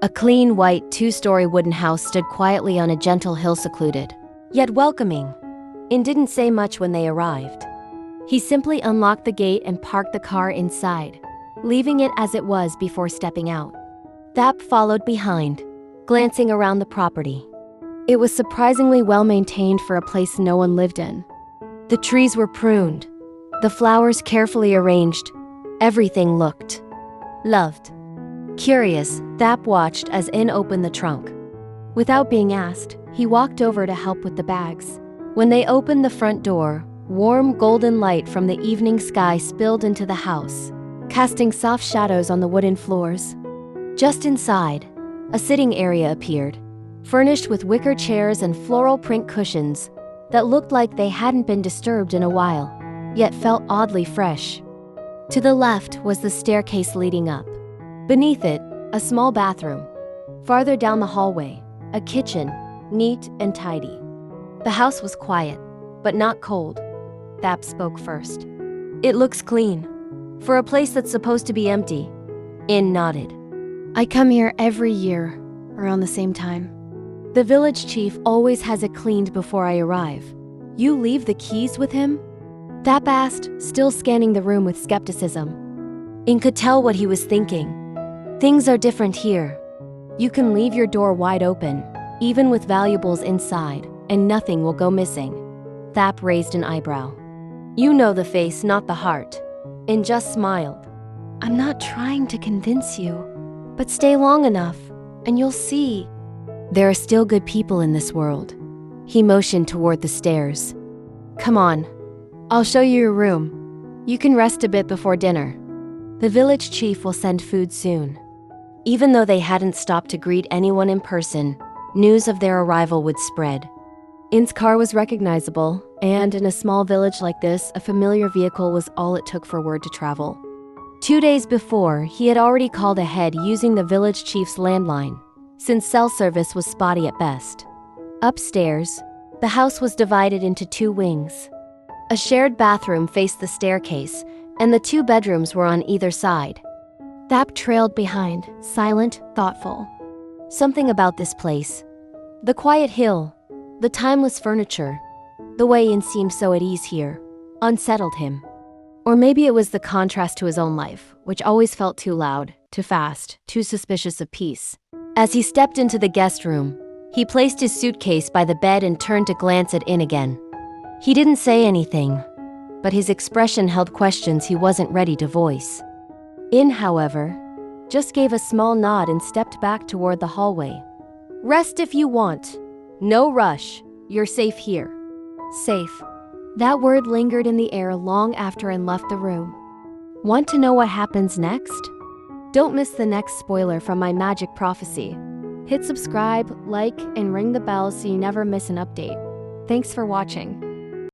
A clean, white, two-story wooden house stood quietly on a gentle hill, secluded, yet welcoming. It didn't say much when they arrived. He simply unlocked the gate and parked the car inside, leaving it as it was before stepping out. Thap followed behind, glancing around the property. It was surprisingly well-maintained for a place no one lived in. The trees were pruned, the flowers carefully arranged. Everything looked loved. Curious, Thap watched as In opened the trunk. Without being asked, he walked over to help with the bags. When they opened the front door, warm golden light from the evening sky spilled into the house, casting soft shadows on the wooden floors. Just inside, a sitting area appeared, furnished with wicker chairs and floral print cushions that looked like they hadn't been disturbed in a while, yet felt oddly fresh. To the left was the staircase leading up. Beneath it, a small bathroom. Farther down the hallway, a kitchen, neat and tidy. The house was quiet, but not cold. Thap spoke first. "It looks clean. For a place that's supposed to be empty." In nodded. "I come here every year, around the same time. The village chief always has it cleaned before I arrive." "You leave the keys with him?" Thap asked, still scanning the room with skepticism. In could tell what he was thinking. "Things are different here. You can leave your door wide open, even with valuables inside, and nothing will go missing." Thap raised an eyebrow. "You know the face, not the heart." In just smiled. "I'm not trying to convince you, but stay long enough, and you'll see. There are still good people in this world." He motioned toward the stairs. "Come on. I'll show you your room. You can rest a bit before dinner. The village chief will send food soon." Even though they hadn't stopped to greet anyone in person, news of their arrival would spread. In's car was recognizable, and in a small village like this, a familiar vehicle was all it took for word to travel. 2 days before, he had already called ahead using the village chief's landline, since cell service was spotty at best. Upstairs, the house was divided into 2 wings. A shared bathroom faced the staircase, and the 2 bedrooms were on either side. Thap trailed behind, silent, thoughtful. Something about this place, the quiet hill, the timeless furniture, the way In seemed so at ease here, unsettled him. Or maybe it was the contrast to his own life, which always felt too loud, too fast, too suspicious of peace. As he stepped into the guest room, he placed his suitcase by the bed and turned to glance at In again. He didn't say anything, but his expression held questions he wasn't ready to voice. In, however, just gave a small nod and stepped back toward the hallway. "Rest if you want. No rush. You're safe here." Safe. That word lingered in the air long after In left the room. Want to know what happens next? Don't miss the next spoiler from my magic prophecy. Hit subscribe, like, and ring the bell so you never miss an update. Thanks for watching.